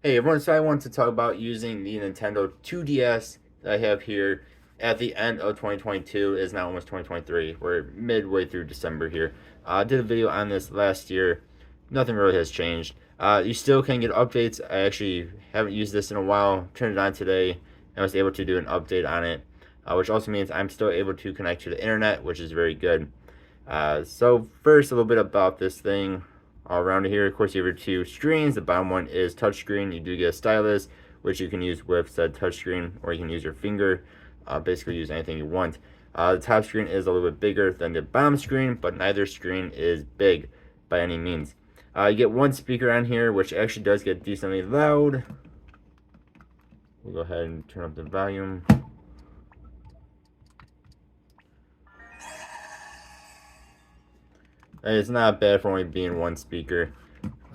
Hey everyone, so I want to talk about using the Nintendo 2DS that I have here at the end of 2022. It is now almost 2023. We're midway through December here. I did a video on this last year. Nothing really has changed. You still can get updates. I actually haven't used this in a while. Turned it on today and was able to do an update on it, which also means I'm still able to connect to the internet, which is very good. So first, a little bit about this thing all around here. Of course, you have your two screens. The bottom one is touchscreen. You do get a stylus, which you can use with said touchscreen, or you can use your finger. Basically, use anything you want. The top screen is a little bit bigger than the bottom screen, but neither screen is big by any means. You get one speaker on here, which actually does get decently loud. We'll go ahead and turn up the volume. And it's not bad for only being one speaker.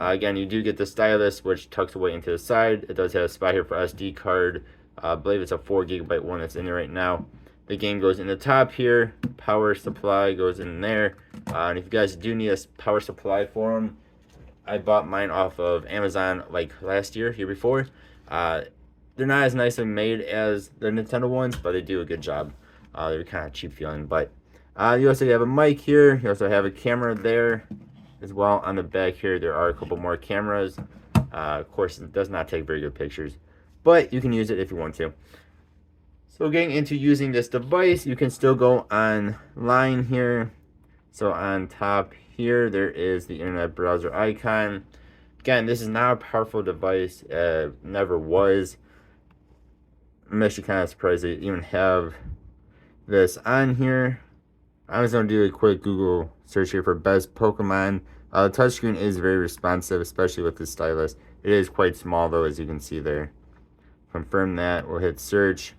Again, you do get the stylus, which tucks away into the side. It does have a spot here for SD card. I believe it's a 4 GB one that's in there right now. The game goes in the top here. Power supply goes in there. And if you guys do need a power supply for them, I bought mine off of Amazon like last year before. They're not as nicely made as the Nintendo ones, but they do a good job. They're kind of cheap feeling, but you also have a mic here. You also have a camera there as well. On the back here, there are a couple more cameras. Of course, it does not take very good pictures, but you can use it if you want to. So getting into using this device, you can still go online here. So on top here, there is the internet browser icon. Again, this is not a powerful device. Never was. I'm actually kind of surprised they even have this on here. I was going to do a quick Google search here for best Pokemon. The touchscreen is very responsive, especially with the stylus. It is quite small though, as you can see there. Confirm that. We'll hit search.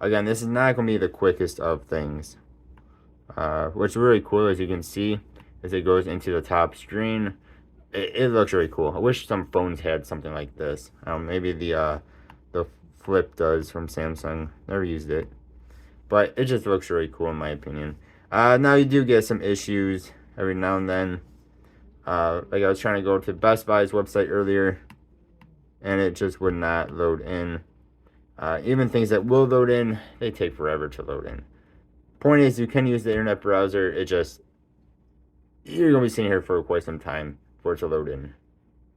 Again, this is not going to be the quickest of things. What's really cool, as you can see, as it goes into the top screen, it looks really cool. I wish some phones had something like this. Maybe the Flip does from Samsung. Never used it, but it just looks really cool in my opinion. Now you do get some issues every now and then. Like I was trying to go to Best Buy's website earlier, and it just would not load in. Even things that will load in, they take forever to load in. Point is, you can use the internet browser. You're gonna be sitting here for quite some time for it to load in.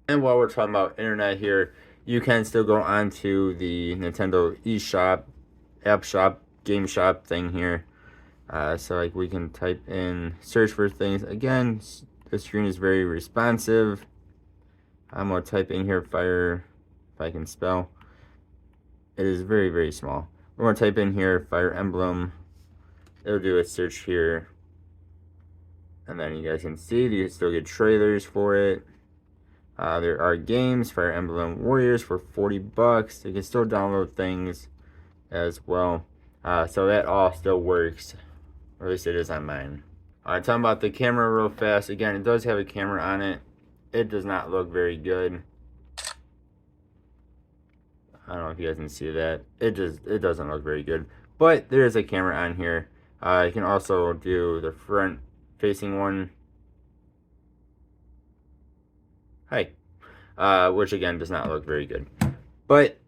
And while we're talking about internet here, you can still go onto the Nintendo eShop, App Shop, Game Shop thing here. So like we can type in, search for things. Again, the screen is very responsive. I'm gonna type in here fire, if I can spell. It is very, very small. We're gonna type in here Fire Emblem. It'll do a search here. And then you guys can see, you can still get trailers for it. There are games, Fire Emblem Warriors for 40 bucks. You can still download things as well. So that all still works. Or at least it is on mine. Alright, talking about the camera real fast. Again, it does have a camera on it. It does not look very good. I don't know if you guys can see that. It doesn't look very good. But there is a camera on here. You can also do the front facing one. Hi. Which again does not look very good. But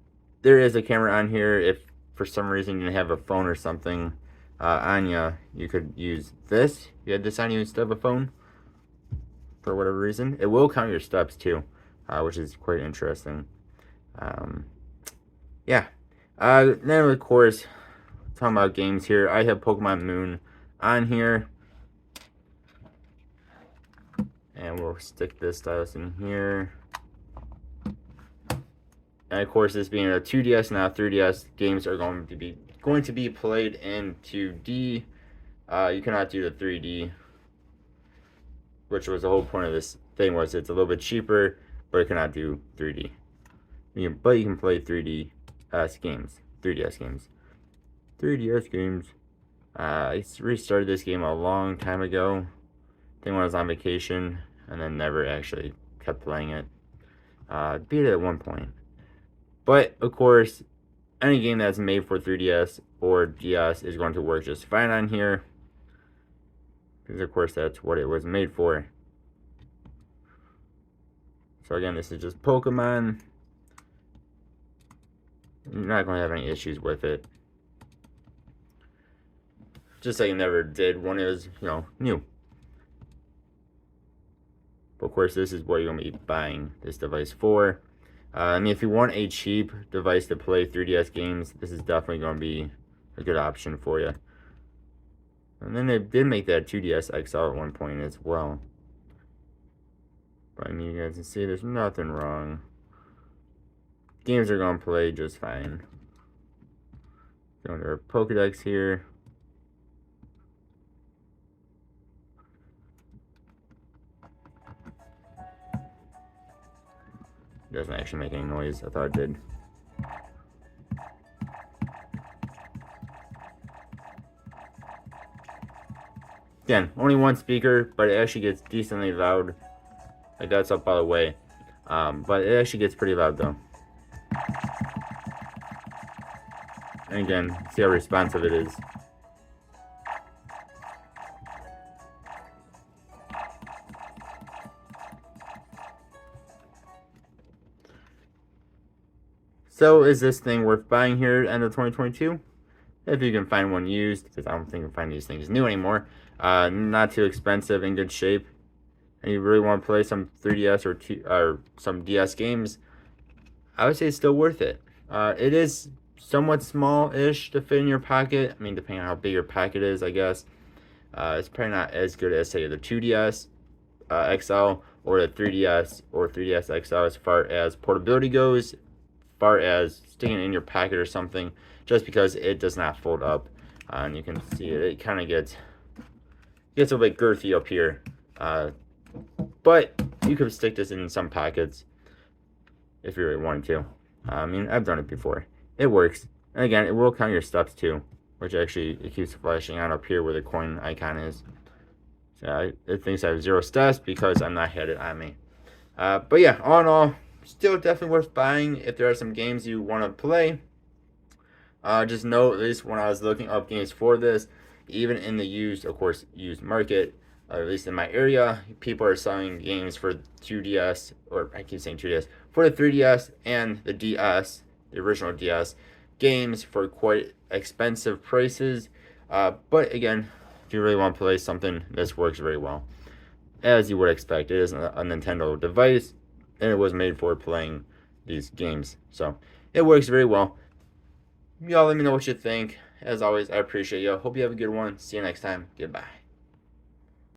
there is a camera on here. If for some reason you have a phone or something on you could use this. You had this on you instead of a phone for whatever reason. It will count your steps too, which is quite interesting. Yeah. Then of course, talking about games here, I have Pokemon Moon on here. And we'll stick this stylus in here. And of course, this being a 2DS now 3DS, games are going to be played in 2D. You cannot do the 3D, which was the whole point of this thing. Was it's a little bit cheaper, but it cannot do 3D. But you can play 3DS games. I restarted this game a long time ago. I think when I was on vacation, and then never actually kept playing it. Beat it at one point. But, of course, any game that's made for 3DS or DS is going to work just fine on here. Because, of course, that's what it was made for. So, again, this is just Pokemon. You're not going to have any issues with it. Just like you never did when it was, new. But of course, this is what you're going to be buying this device for. I mean, if you want a cheap device to play 3DS games, this is definitely going to be a good option for you. And then they did make that 2DS XL at one point as well. But I mean, you guys can see there's nothing wrong. Games are going to play just fine. Go to our Pokedex here. It doesn't actually make any noise. I thought it did. Again, only one speaker, but it actually gets decently loud. Like that's up by the way. But it actually gets pretty loud though. And again, see how responsive it is. So is this thing worth buying here at the end of 2022? If you can find one used, because I don't think you can find these things new anymore. Not too expensive, in good shape, and you really want to play some 3DS or some DS games, I would say it's still worth it. It is somewhat small-ish to fit in your pocket. I mean, depending on how big your pocket is, I guess. It's probably not as good as, say, the 2DS XL or the 3DS or 3DS XL as far as portability goes, as far as sticking it in your pocket or something, just because it does not fold up. And you can see it kind of gets a bit girthy up here. But you could stick this in some pockets if you really wanted to. I mean, I've done it before. It works. And again, it will count your steps too, which actually it keeps flashing out up here where the coin icon is. So it thinks I have 0 steps because I'm not had it on me. But yeah, all in all, still definitely worth buying if there are some games you want to play. Just note, at least when I was looking up games for this, even in the used market, at least in my area, people are selling games for 2DS, or I keep saying 2DS, for the 3DS and the DS, the original DS, games for quite expensive prices. But again, if you really want to play something, this works very well. As you would expect, it is a Nintendo device, and it was made for playing these games. So, it works very well. Y'all let me know what you think. As always, I appreciate you. Hope you have a good one. See you next time. Goodbye.